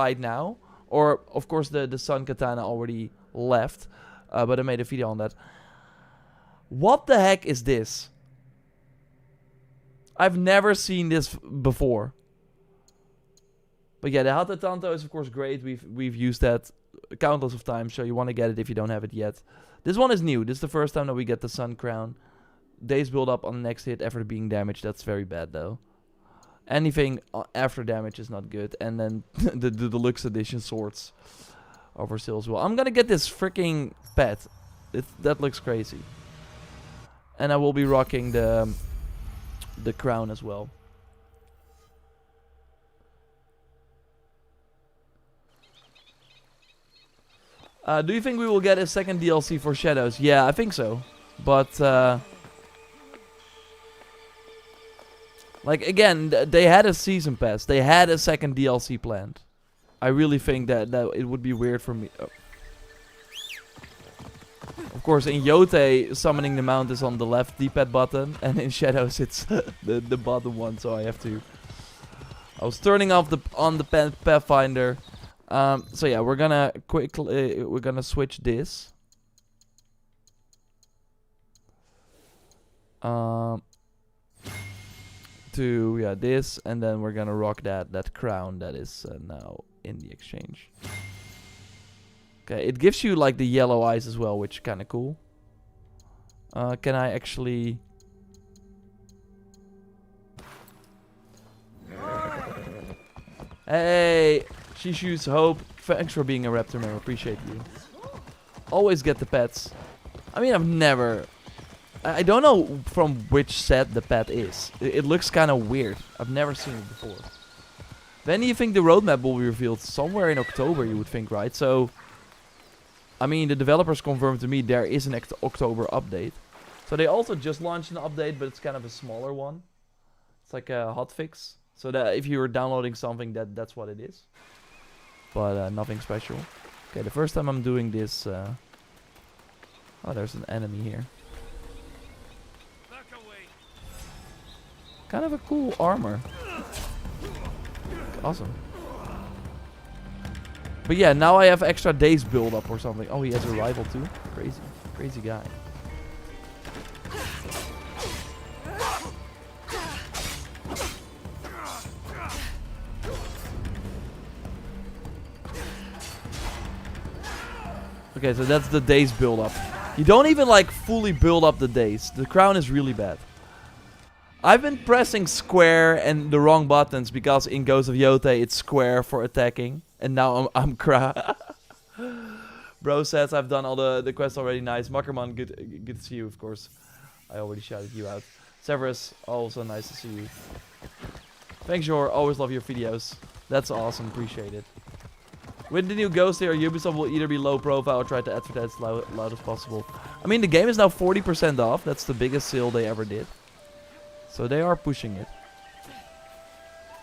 right now. Or, of course, the sun katana already left. But I made a video on that. What the heck is this? I've never seen this before. But yeah, the Hata Tanto is of course great. We've used that countless of times, so you want to get it if you don't have it yet. This one is new. This is the first time that we get the Sun Crown. Days build up on the next hit after being damaged. That's very bad though. Anything after damage is not good. And then the deluxe edition swords are for sale as well. I'm gonna get this freaking pet. That looks crazy. And I will be rocking the crown as well. Do you think we will get a second DLC for Shadows? Yeah, I think so. But, like, again, they had a season pass. They had a second DLC planned. I really think that it would be weird for me. Oh. Of course, in Yote, summoning the mount is on the left D-pad button. And in Shadows, it's the bottom one. So I have to... I was turning off on the Pathfinder. So yeah, we're gonna quickly switch this. To this, and then we're gonna rock that crown that is now in the exchange. Okay, it gives you like the yellow eyes as well, which is kind of cool. Can I actually? Hey. She shoots hope. Thanks for being a raptor man. Appreciate you. Always get the pets. I mean, I've never... I don't know from which set the pet is. It looks kind of weird. I've never seen it before. When do you think the roadmap will be revealed? Somewhere in October, you would think, right? So, I mean, the developers confirmed to me there is an October update. So they also just launched an update, but it's kind of a smaller one. It's like a hotfix. So that if you were downloading something, that's what it is. But nothing special. Okay, the first time I'm doing this... oh, there's an enemy here. Kind of a cool armor. Awesome. But yeah, now I have extra days build up or something. Oh, he has a rival too? Crazy. Crazy guy. Okay, so that's the days build up. You don't even like fully build up the days. The crown is really bad. I've been pressing square and the wrong buttons because in Ghost of Yote it's square for attacking. And now I'm Bro says I've done all the quests already. Nice. Makkerman, good to see you, of course. I already shouted you out. Severus, also nice to see you. Thanks, Jor. Always love your videos. That's awesome. Appreciate it. With the new Ghost here, Ubisoft will either be low profile or try to advertise as loud as possible. I mean, the game is now 40% off. That's the biggest sale they ever did. So they are pushing it.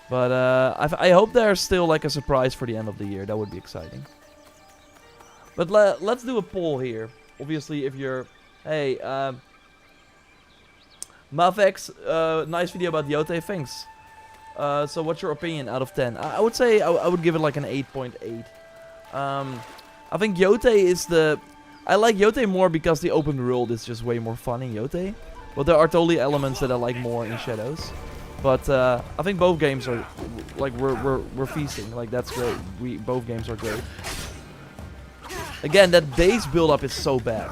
But I hope there's still like a surprise for the end of the year. That would be exciting. But let's do a poll here. Obviously, if you're... Hey, Mavex, nice video about Yote. Thanks. So what's your opinion out of 10? I would say I would give it like an 8.8. I think Yote is the... I like Yote more because the open world is just way more fun in Yote. But there are totally elements that I like more in Shadows. But I think both games are... Like, we're feasting. Like, that's great. Both games are great. Again, that days build-up is so bad.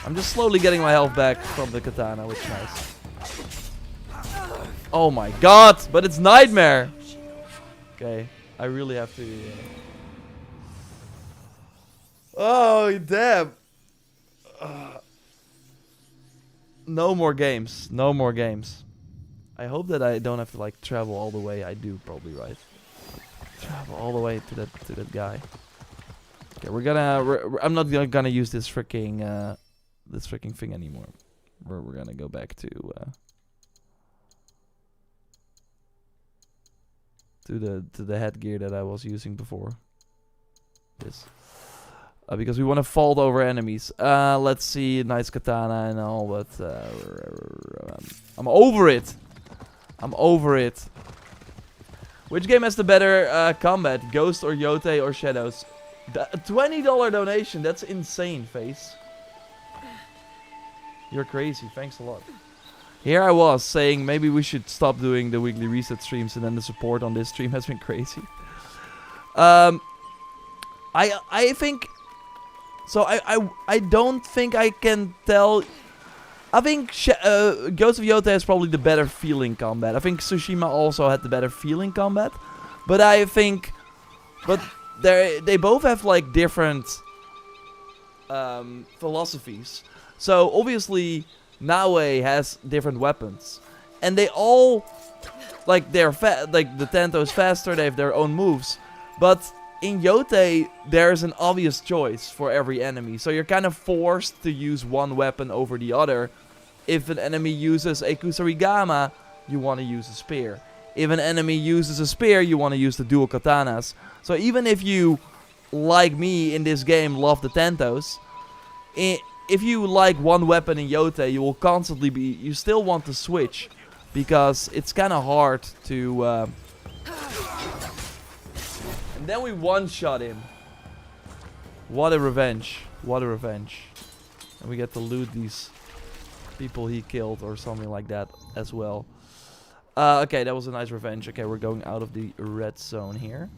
I'm just slowly getting my health back from the katana, which is nice. Oh my god! But it's Nightmare! Okay, I really have to... Oh, damn! No more games. No more games. I hope that I don't have to like travel all the way. I do probably, right? Travel all the way to that guy. Okay, I'm not gonna use this freaking thing anymore. We're gonna go back to the headgear that I was using before. This. Because we want to vault over enemies. Let's see, nice katana and all, but I'm over it. I'm over it. Which game has the better combat? Ghost or Yotei or Shadows? A $20 donation, that's insane, Face. You're crazy, thanks a lot. Here I was saying maybe we should stop doing the weekly reset streams, and then the support on this stream has been crazy. I think... So I don't think I can tell... I think Ghost of Yotei has probably the better feeling combat. I think Tsushima also had the better feeling combat. But I think... But they both have like different philosophies. So obviously Naue has different weapons. And they all... Like they're like the Tento is faster, they have their own moves. But... In Yotei, there's an obvious choice for every enemy, so you're kind of forced to use one weapon over the other. If an enemy uses a Kusarigama, you want to use a spear. If an enemy uses a spear, you want to use the dual katanas. So even if you, like me in this game, love the Tentos, if you like one weapon in Yotei, you will constantly be... You still want to switch, because it's kind of hard to... And then we one-shot him. What a revenge. What a revenge. And we get to loot these people he killed or something like that as well. Okay, that was a nice revenge. Okay, we're going out of the red zone here.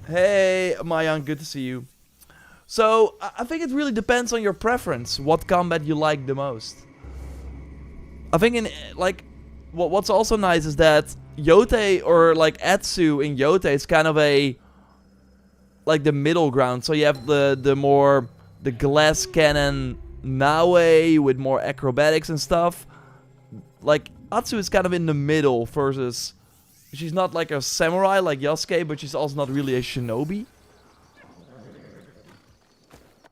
Hey, Mayan, good to see you. So, I think it really depends on your preference, what combat you like the most. I think in, like... What's also nice is that Yotei, or like Etsu in Yotei, is kind of a... Like the middle ground. So you have the glass cannon Naue with more acrobatics and stuff. Like, Atsu is kind of in the middle versus... She's not like a samurai like Yasuke, but she's also not really a shinobi.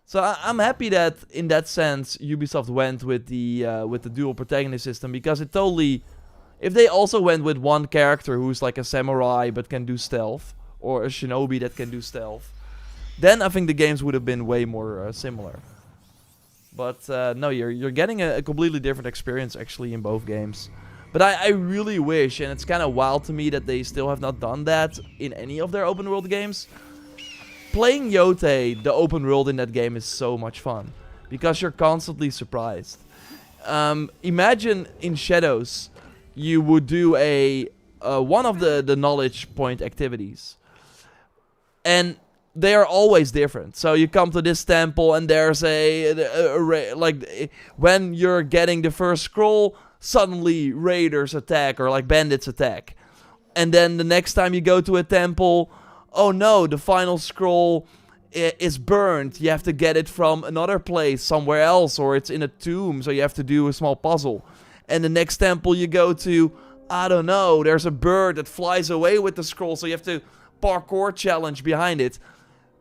So I'm happy that, in that sense, Ubisoft went with the dual protagonist system, because it totally... If they also went with one character who's like a samurai but can do stealth, or a shinobi that can do stealth, then I think the games would have been way more similar. But no, you're getting a completely different experience actually in both games. But I really wish, and it's kind of wild to me that they still have not done that in any of their open world games. Playing Yotei, the open world in that game, is so much fun, because you're constantly surprised. Imagine in Shadows, you would do one of the knowledge point activities, and they are always different. So you come to this temple and there's like when you're getting the first scroll, suddenly raiders attack or like bandits attack, and then the next time you go to a temple, oh no, the final scroll is burned. You have to get it from another place somewhere else, or it's in a tomb, so you have to do a small puzzle. And the next temple you go to, I don't know, there's a bird that flies away with the scroll, so you have to parkour challenge behind it.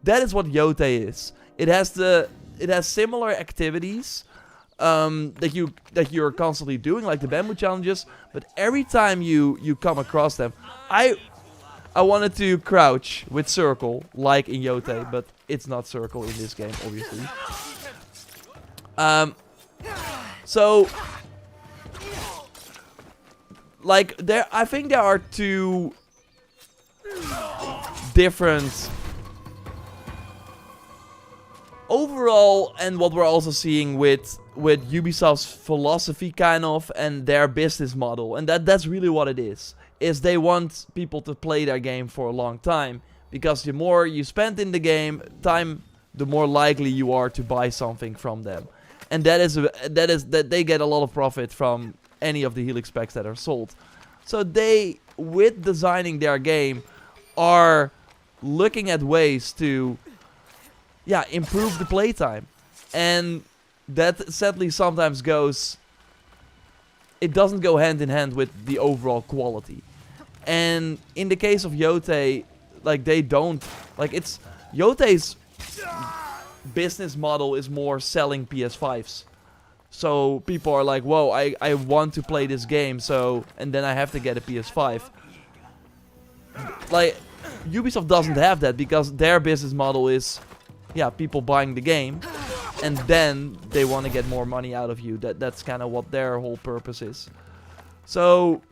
That is what Yotei is. It has similar activities that you're constantly doing, like the bamboo challenges, but every time you come across them, I wanted to crouch with circle like in Yotei, but it's not circle in this game, obviously. So like I think there are two different overall, and what we're also seeing with Ubisoft's philosophy kind of, and their business model, and that's really what it is they want people to play their game for a long time, because the more you spend in the game time, the more likely you are to buy something from them, and that they get a lot of profit from any of the Helix packs that are sold. So they, with designing their game, are looking at ways to improve the playtime. And that sadly sometimes it doesn't go hand in hand with the overall quality. And in the case of Yotei, like they don't, like Yotei's business model is more selling PS5s. So people are like, whoa, I want to play this game, so, and then I have to get a PS5. like, Ubisoft doesn't have that because their business model is, yeah, people buying the game, and then they want to get more money out of you. That's kind of what their whole purpose is. So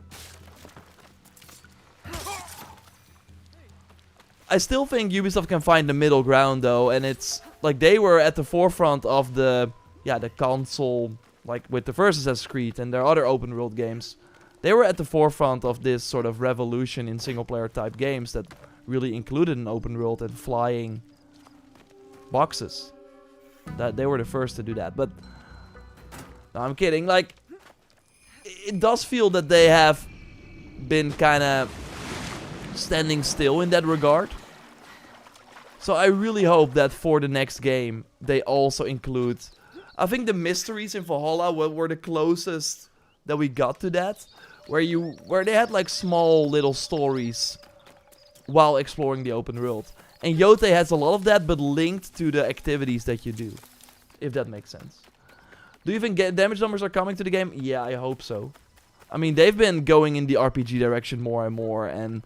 I still think Ubisoft can find the middle ground though, and it's like they were at the forefront of the console, like with the first Assassin's Creed and their other open world games. They were at the forefront of this sort of revolution in single player type games that really included an open world and flying boxes. That they were the first to do that. But no, I'm kidding. Like, it does feel that they have been kind of standing still in that regard. So I really hope that for the next game they also include, I think the mysteries in Valhalla were the closest that we got to that, where they had like small little stories while exploring the open world. And Yote has a lot of that, but linked to the activities that you do, if that makes sense. Do you think damage numbers are coming to the game? Yeah, I hope so. I mean, they've been going in the RPG direction more and more, and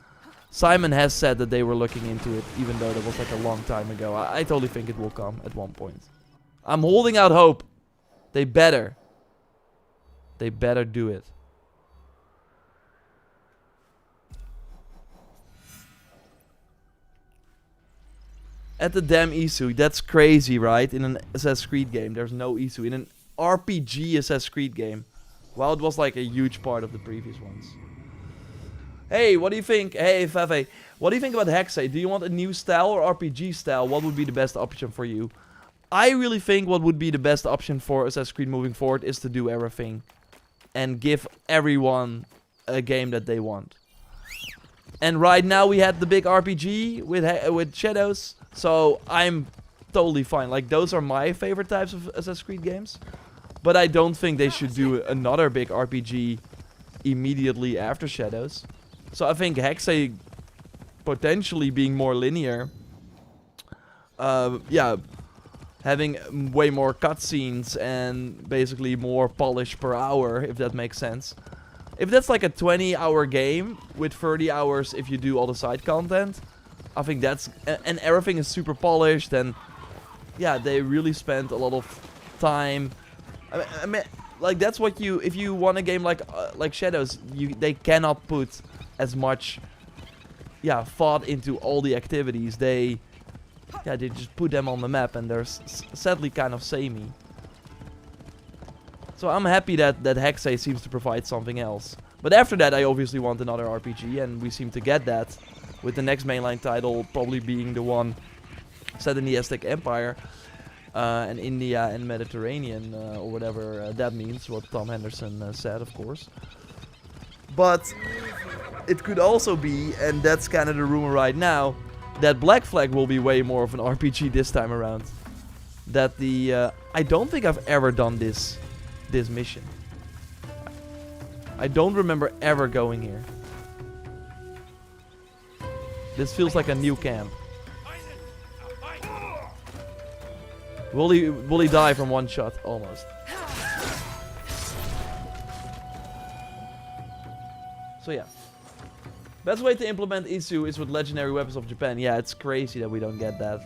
Simon has said that they were looking into it, even though that was like a long time ago. I totally think it will come at one point. I'm holding out hope. They better. They better do it. At the damn Isu. That's crazy, right? In an Assassin's Creed game, there's no Isu. In an RPG Assassin's Creed game. Well, it was like a huge part of the previous ones. Hey, what do you think? Hey, Fave. What do you think about Hexe? Do you want a new style or RPG style? What would be the best option for you? I really think what would be the best option for Assassin's Creed moving forward is to do everything. And give everyone a game that they want. And right now we had the big RPG with Shadows. So I'm totally fine. Like, those are my favorite types of Assassin's Creed games. But I don't think they should do another big RPG immediately after Shadows. So I think Hexe potentially being more linear. Yeah, having way more cutscenes and basically more polish per hour, if that makes sense. If that's like a 20-hour game with 30 hours if you do all the side content, I think that's... And everything is super polished, and yeah, they really spent a lot of time. I mean, like, that's what you... If you want a game like Shadows, they cannot put as much, yeah, thought into all the activities. They just put them on the map, and they're sadly kind of samey. So I'm happy that Hexe seems to provide something else. But after that, I obviously want another RPG, and we seem to get that. With the next mainline title probably being the one set in the Aztec Empire. And India and Mediterranean, or whatever that means. What Tom Henderson said, of course. But it could also be, and that's kind of the rumor right now, that Black Flag will be way more of an RPG this time around. That the... I don't think I've ever done this mission. I don't remember ever going here. This feels like a new camp. Will he die from one shot? Almost. So yeah. Best way to implement Isu is with legendary weapons of Japan. Yeah, it's crazy that we don't get that.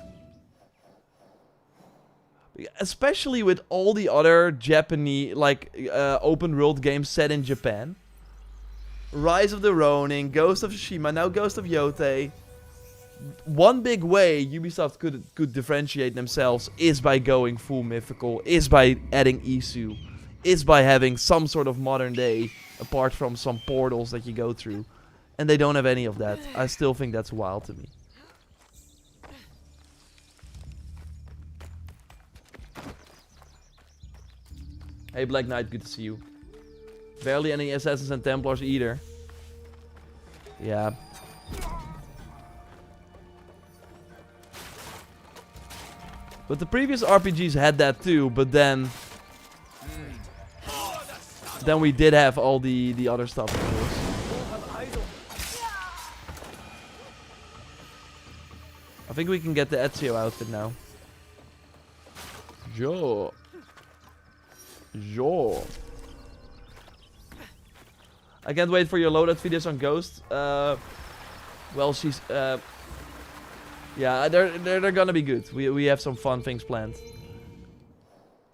Especially with all the other Japanese, like, open world games set in Japan. Rise of the Ronin, Ghost of Tsushima, now Ghost of Yote. One big way Ubisoft could differentiate themselves is by going full mythical, is by adding Isu, is by having some sort of modern day, apart from some portals that you go through. And they don't have any of that. I still think that's wild to me. Hey Black Knight, good to see you. Barely any Assassins and Templars either. Yeah. But the previous RPGs had that too, but then we did have all the other stuff, of course. I think we can get the Ezio outfit now. Jo. I can't wait for your loadout videos on Ghost. Well, she's yeah, they're gonna be good. We have some fun things planned.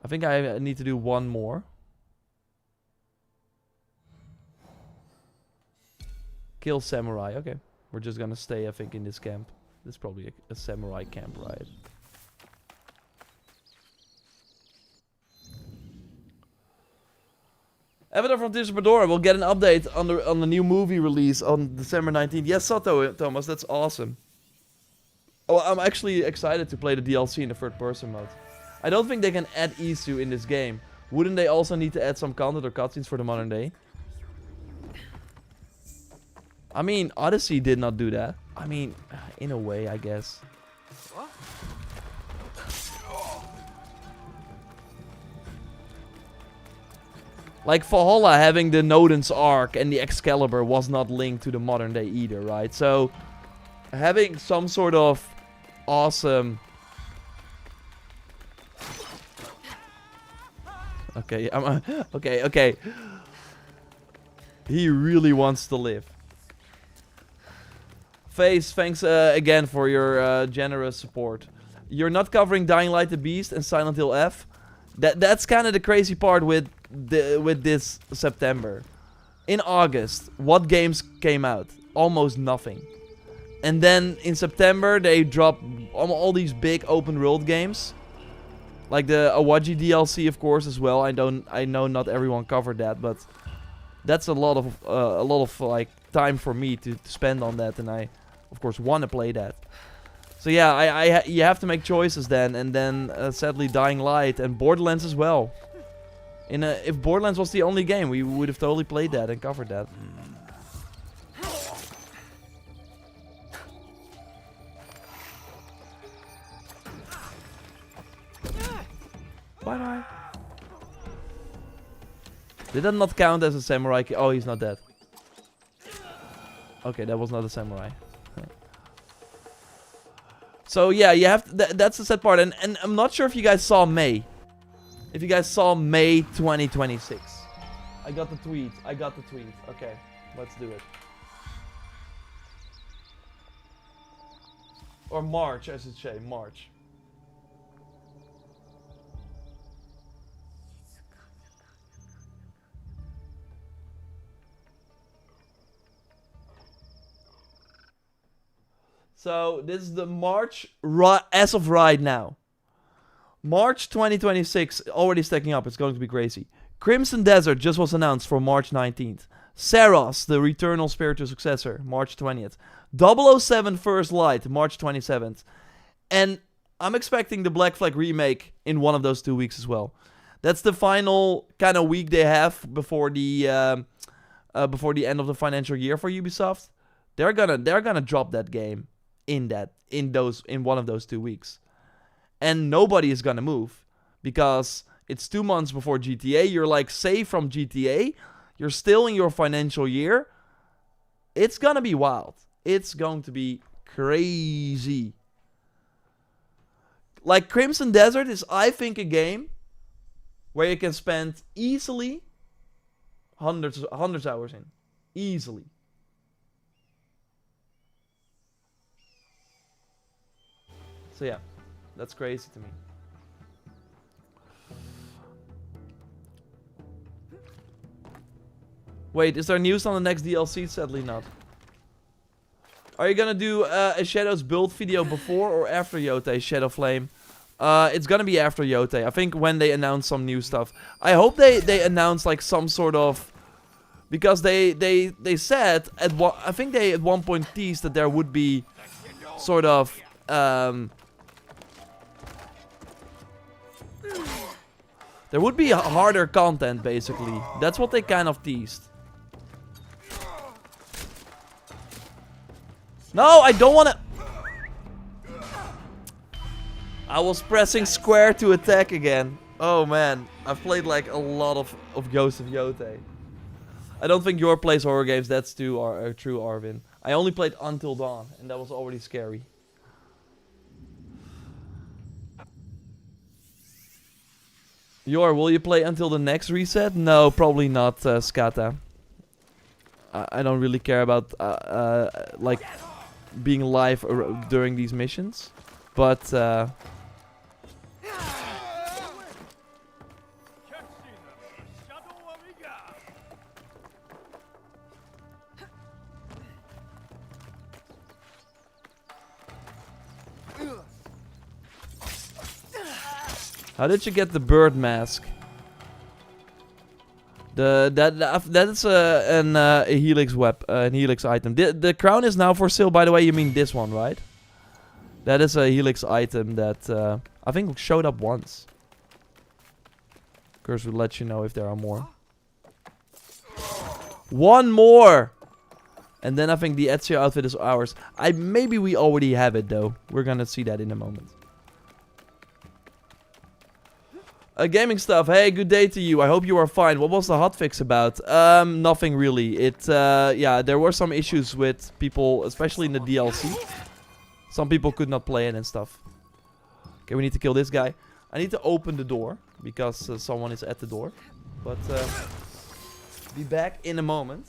I think I need to do one more. Kill samurai. Okay, we're just gonna stay, I think, in this camp. This is probably a samurai camp, right? Avatar from Tears of Pandora will get an update on the new movie release on December 19th. Yes, Sato, Thomas, that's awesome. Oh, I'm actually excited to play the DLC in the third person mode. I don't think they can add Isu in this game. Wouldn't they also need to add some content or cutscenes for the modern day? I mean, Odyssey did not do that. I mean, in a way, I guess. Like Valhalla having the Nodens arc and the Excalibur was not linked to the modern day either, right? So having some sort of awesome... Okay, okay. He really wants to live. Face, thanks again for your generous support. You're not covering Dying Light the Beast and Silent Hill F. That's kind of the crazy part with this September. In August, what games came out? Almost nothing. And then in September, they dropped all these big open world games. Like the Awaji DLC, of course, as well. I know not everyone covered that, but that's a lot of like time for me to spend on that, and I, of course, want to play that. So yeah, you have to make choices then, and then sadly Dying Light and Borderlands as well. If Borderlands was the only game, we would have totally played that and covered that. Bye bye. Did that not count as a samurai? Oh, he's not dead. Okay, that was not a samurai. So yeah, you have to, that's the sad part, and I'm not sure if you guys saw May. If you guys saw May 2026. I got the tweet. Okay, let's do it. Or March, I should say. March. So this is the March as of right now. March 2026 already stacking up. It's going to be crazy. Crimson Desert just was announced for March 19th. Saros, the Returnal Spiritual Successor, March 20th. 007 First Light, March 27th. And I'm expecting the Black Flag remake in one of those 2 weeks as well. That's the final kind of week they have before the end of the financial year for Ubisoft. They're gonna drop that game in one of those 2 weeks. And nobody is gonna move because it's 2 months before GTA. You're like safe from GTA. You're still in your financial year. It's gonna be wild. It's going to be crazy. Like Crimson Desert is, I think, a game where you can spend easily hundreds hours in. Easily. So yeah, that's crazy to me. Wait, is there news on the next DLC? Sadly not. Are you gonna do a Shadows build video before or after Yotei Shadow Flame? It's gonna be after Yotei. I think when they announce some new stuff. I hope they announce like some sort of, because they said I think they at one point teased that there would be sort of there would be harder content, basically. That's what they kind of teased. No, I don't want to... I was pressing square to attack again. Oh man, I've played like a lot of Ghost of Yotei. I don't think your plays horror games, that's true, Arvin. I only played Until Dawn, and that was already scary. Yor, will you play until the next reset? No, probably not, Skata. I don't really care about, like, being live during these missions. But how did you get the bird mask? That is a helix an helix item. The crown is now for sale. By the way, you mean this one, right? That is a helix item that I think showed up once. Of course, we'll let you know if there are more. One more, and then I think the Ezio outfit is ours. Maybe we already have it though. We're gonna see that in a moment. Gaming stuff. Hey, good day to you. I hope you are fine. What was the hotfix about? Nothing really. Yeah, there were some issues with people, especially in the DLC. Some people could not play it and stuff. Okay, we need to kill this guy. I need to open the door because someone is at the door. But be back in a moment.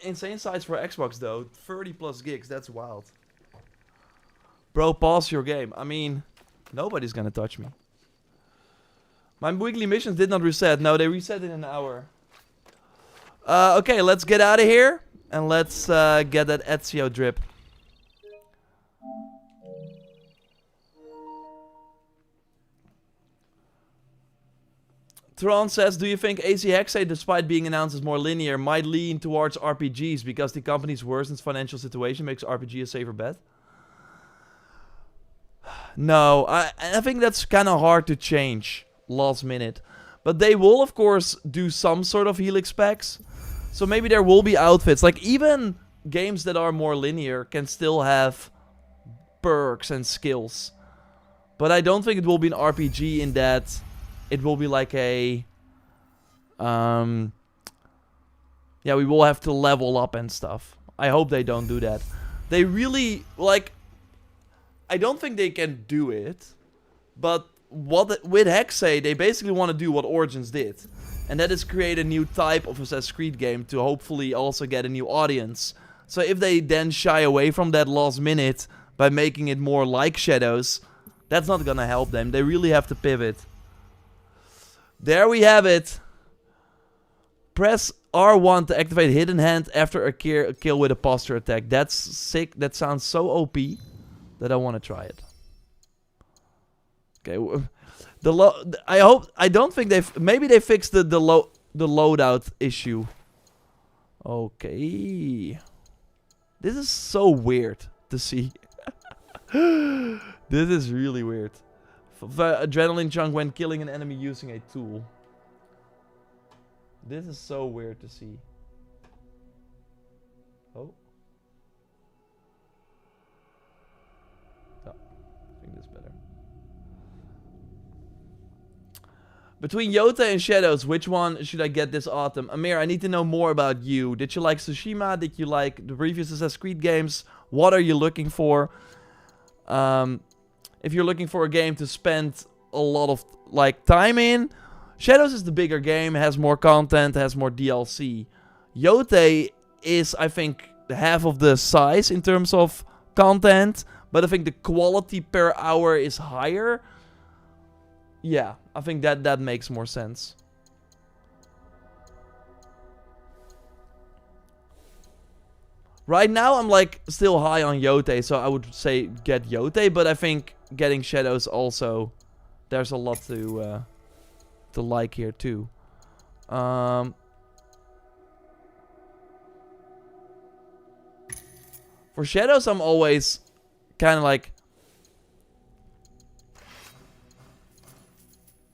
Insane size for Xbox though. 30 plus gigs, that's wild. Bro, pause your game. I mean, nobody's gonna touch me. My weekly missions did not reset. No, they reset in an hour. Okay, let's get out of here. And let's get that Ezio drip. Tron says, do you think AC Hexe, despite being announced as more linear, might lean towards RPGs because the company's worsens financial situation makes RPG a safer bet? No, I think that's kind of hard to change last minute. But they will, of course, do some sort of helix packs. So maybe there will be outfits. Like, even games that are more linear can still have perks and skills. But I don't think it will be an RPG in that... It will be like a... yeah, we will have to level up and stuff. I hope they don't do that. They really... Like... I don't think they can do it. But with Hexe, they basically want to do what Origins did. And that is create a new type of Assassin's Creed game to hopefully also get a new audience. So if they then shy away from that last minute by making it more like Shadows, that's not gonna help them. They really have to pivot. There we have it. Press R1 to activate Hidden Hand after a kill with a posture attack. That's sick. That sounds so OP that I want to try it. Okay. I don't think they've... Maybe they fixed the loadout issue. Okay. This is so weird to see. This is really weird. Adrenaline chunk when killing an enemy using a tool. This is so weird to see. Oh. Oh, I think this is better. Between Yota and Shadows, which one should I get this autumn? Amir, I need to know more about you. Did you like Tsushima? Did you like the previous Assassin's Creed games? What are you looking for? If you're looking for a game to spend a lot of time in, Shadows is the bigger game, has more content, has more DLC. Yote is, I think, half of the size in terms of content, but I think the quality per hour is higher. Yeah, I think that makes more sense. Right now, I'm still high on Yote, so I would say get Yote, but I think getting Shadows also, there's a lot to like here too. For shadows, I'm always kind of like...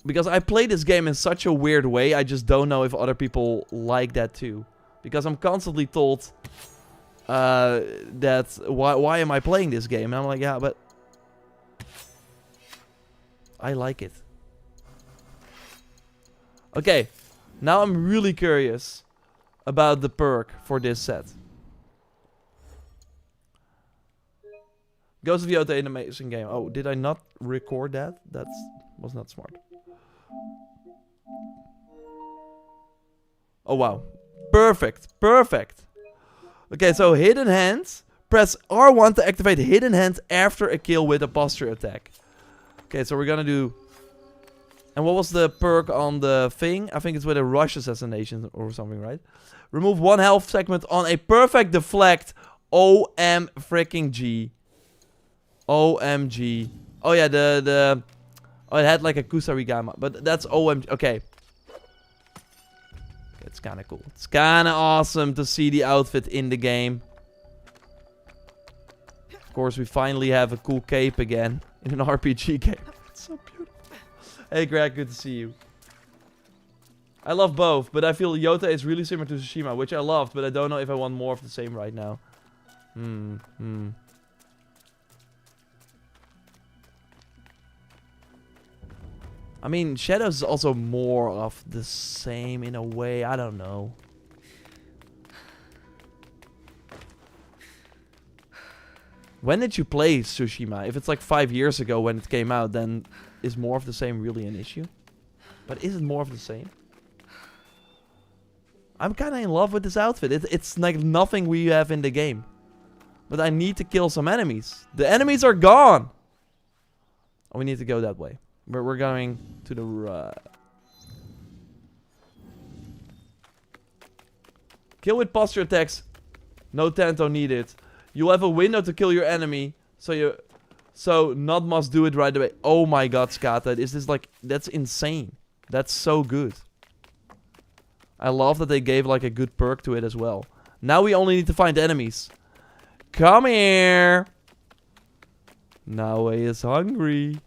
Because I play this game in such a weird way, I just don't know if other people like that too. Because I'm constantly told that why am I playing this game? And I'm like, yeah, but I like it. Okay, now I'm really curious about the perk for this set. Ghost of Yota, an amazing game. Oh, did I not record that? That was not smart. Oh, wow. Perfect. Perfect. Okay, so hidden hands. Press R1 to activate hidden hands after a kill with a posture attack. Okay, so we're gonna do... And what was the perk on the thing? I think it's with a rush assassination or something, right? Remove 1 health segment on a perfect deflect. OM freaking G. OMG. Oh yeah, oh, it had like a Kusarigama, but that's OMG. Okay. It's kind of cool. It's kind of awesome to see the outfit in the game. Of course, we finally have a cool cape again in an RPG game. It's so beautiful. Hey Greg, good to see you. I love both, but I feel Yota is really similar to Tsushima, which I loved, but I don't know if I want more of the same right now. I mean, Shadows is also more of the same in a way. I don't know. When did you play Tsushima? If it's like 5 years ago when it came out, then is more of the same really an issue? But is it more of the same? I'm kind of in love with this outfit. It's like nothing we have in the game. But I need to kill some enemies. The enemies are gone! Oh, we need to go that way. But we're going to the right. Kill with posture attacks. No Tanto needed. You'll have a window to kill your enemy. So not must do it right away. Oh my god, Skata. Is this like... That's insane. That's so good. I love that they gave like a good perk to it as well. Now we only need to find enemies. Come here. Naue is hungry.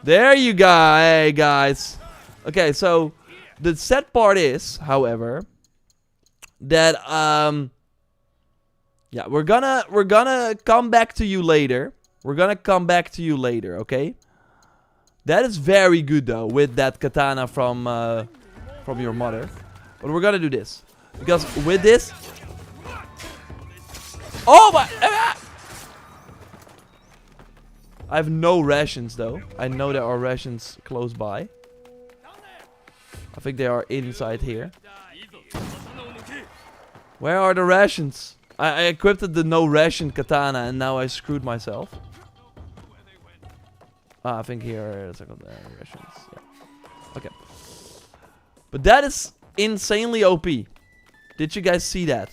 There you go. Hey, guys. Okay, so the sad part is, however, that yeah, we're gonna come back to you later. We're gonna come back to you later, okay? That is very good though, with that katana from your mother. But we're gonna do this because with this, oh my! I have no rations though. I know there are rations close by. I think they are inside here. Where are the rations? I equipped the no ration katana and now I screwed myself. I think here are secondary rations. Yeah. Okay. But that is insanely OP. Did you guys see that?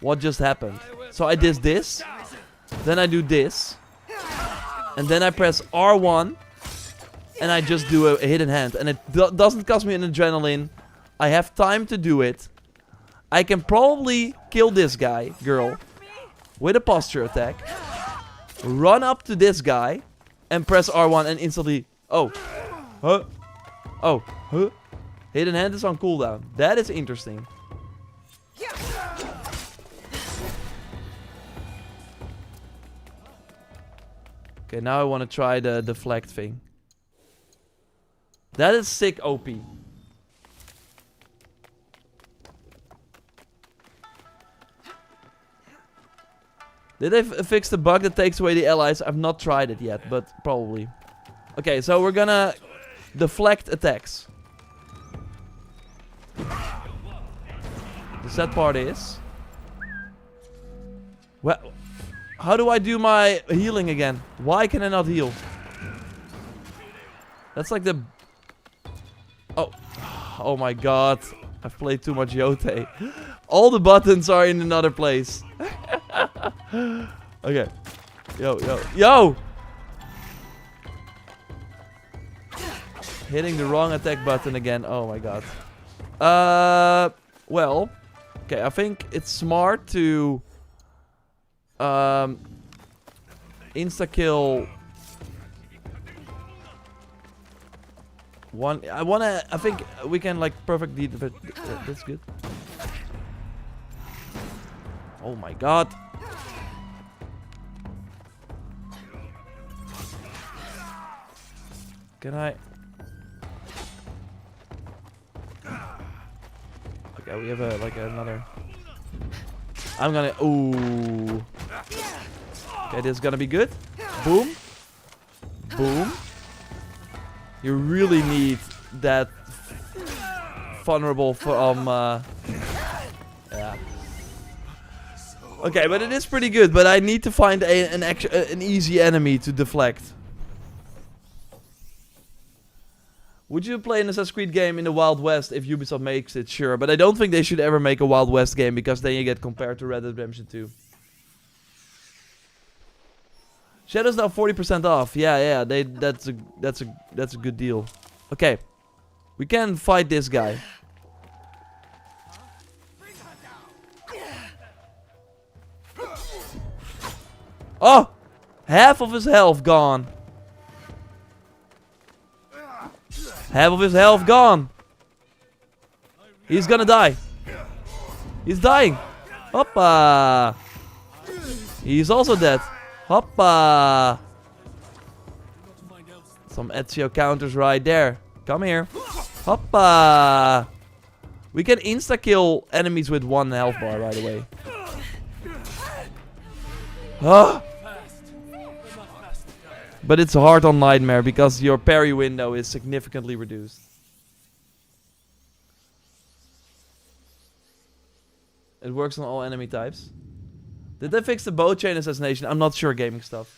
What just happened? So I did this. Then I do this. And then I press R1. And I just do a hidden hand. And it doesn't cost me an adrenaline. I have time to do it. I can probably kill this guy, girl, with a posture attack. Run up to this guy. And press R1 and instantly... Oh. Huh? Oh. Huh? Hidden hand is on cooldown. That is interesting. Okay, now I want to try the deflect thing. That is sick OP. Did they fix the bug that takes away the allies? I've not tried it yet, but probably. Okay, so we're gonna deflect attacks. The sad part is... Well, how do I do my healing again? Why can I not heal? That's like the... Oh. Oh my god. I've played too much Yote. All the buttons are in another place. Okay. Yo! Hitting the wrong attack button again. Oh my god. Well. Okay, I think it's smart to Insta kill. One. I think we can like perfectly. That's good. Oh my god. Can I? Okay, we have like another. I'm gonna. Ooh. Okay, this is gonna be good. Boom. Boom. You really need that vulnerable from. Yeah. Okay, but it is pretty good. But I need to find an easy enemy to deflect. Would you play an Assassin's Creed game in the Wild West if Ubisoft makes it? Sure, but I don't think they should ever make a Wild West game because then you get compared to Red Dead Redemption 2. Shadow's now 40% off. Yeah, that's a good deal. Okay, we can fight this guy. Oh, half of his health gone. Half of his health gone. He's gonna die. He's dying. Hoppa. He's also dead. Hoppa. Some Ezio counters right there. Come here. Hoppa. We can insta-kill enemies with 1 health bar, by the way. Ah. But it's hard on Nightmare because your parry window is significantly reduced. It works on all enemy types. Did they fix the bow chain assassination? I'm not sure, gaming stuff.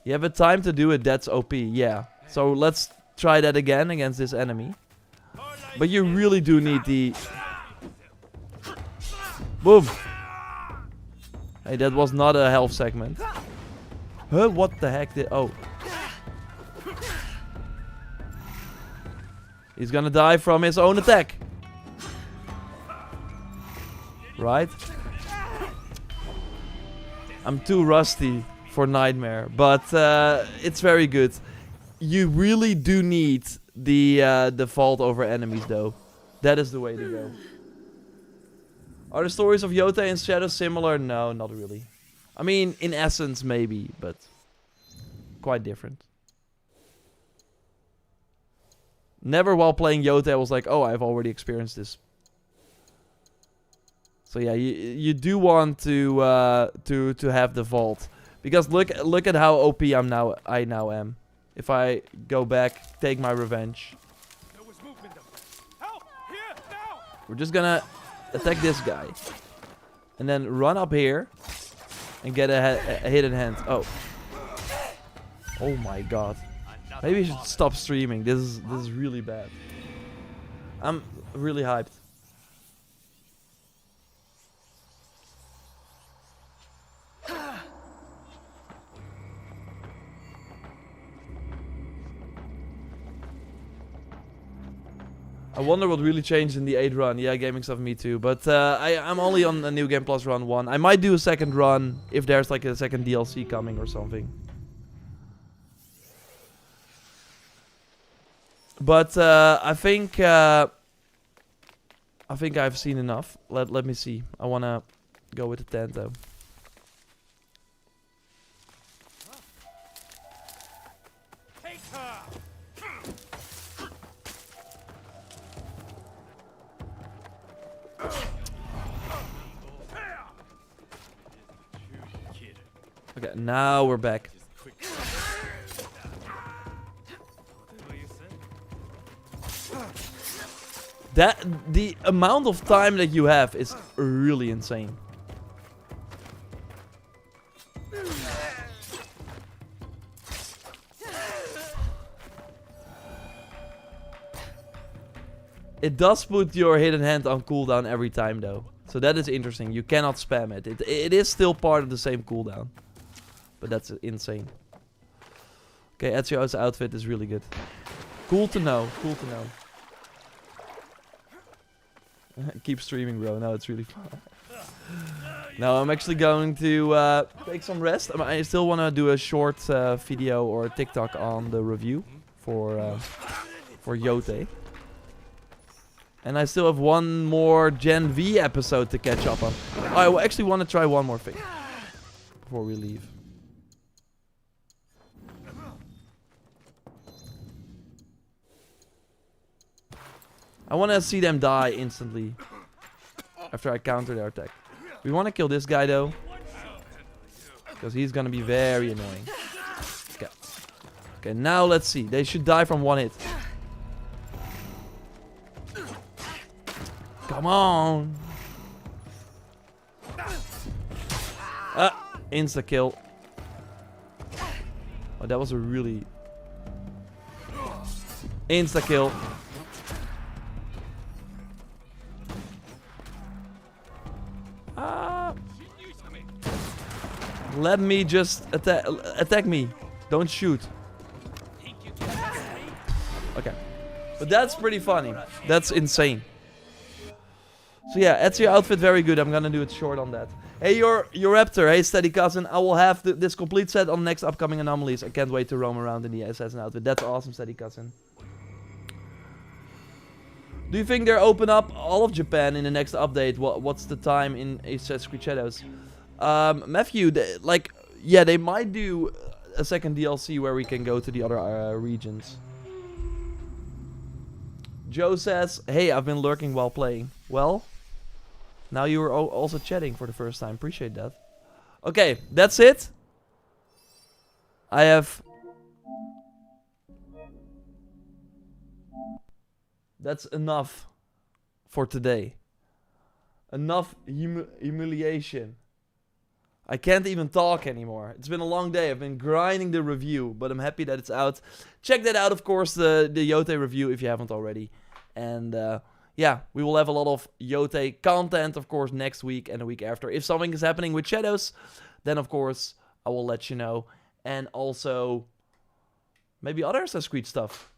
You have a time to do it, that's OP, yeah. So let's try that again against this enemy. But you really do need the... Boom! Hey, that was not a health segment. Huh? What the heck did... Oh. He's gonna die from his own attack. Right? I'm too rusty for Nightmare, but it's very good. You really do need the default over enemies, though. That is the way to go. Are the stories of Yota and Shadow similar? No, not really. I mean, in essence, maybe, but quite different. Never while playing Yota I was like, oh, I've already experienced this. So yeah, you do want to have the vault, because look at how OP I now am. If I go back, take my revenge. We're just gonna attack this guy, and then run up here and get a hidden hand. Oh, oh my god! Maybe I should stop streaming. This is really bad. I'm really hyped. I wonder what really changed in the 8th run. Yeah, gaming stuff, me too. But I'm only on a New Game Plus run 1. I might do a second run if there's like a second DLC coming or something. But I think I've seen enough. Let me see. I wanna go with the tent though. Okay, now we're back. The amount of time that you have is really insane. It does put your hidden hand on cooldown every time though. So that is interesting. You cannot spam it. It is still part of the same cooldown. But that's insane. Okay, Ezio's outfit is really good. Cool to know. Cool to know. Keep streaming, bro. No, it's really fun. No, I'm actually going to take some rest. I still want to do a short video or a TikTok on the review for Yote. And I still have one more Gen V episode to catch up on. I actually want to try one more thing before we leave. I want to see them die instantly after I counter their attack. We want to kill this guy though, because he's gonna be very annoying. Okay. Okay, now let's see. They should die from one hit. Come on. Insta kill. Oh, that was a really insta kill. Let me just attack me. Don't shoot. Okay. But that's pretty funny. That's insane. So yeah, that's your outfit very good. I'm gonna do it short on that. Hey, JorRaptor. Hey, steady cousin. I will have this complete set on next upcoming anomalies. I can't wait to roam around in the assassin outfit. That's awesome, steady cousin. Do you think they'll open up all of Japan in the next update? What's the time in Assassin's Creed Shadows? Matthew, yeah, they might do a second DLC where we can go to the other regions. Joe says, hey, I've been lurking while playing. Well, now you are also chatting for the first time. Appreciate that. Okay, that's it. I have... That's enough for today. Enough humiliation. I can't even talk anymore. It's been a long day. I've been grinding the review, but I'm happy that it's out. Check that out, of course, the Yote review if you haven't already. And yeah, we will have a lot of Yote content, of course, next week and the week after. If something is happening with Shadows, then of course I will let you know. And also maybe other Assassin's Creed stuff.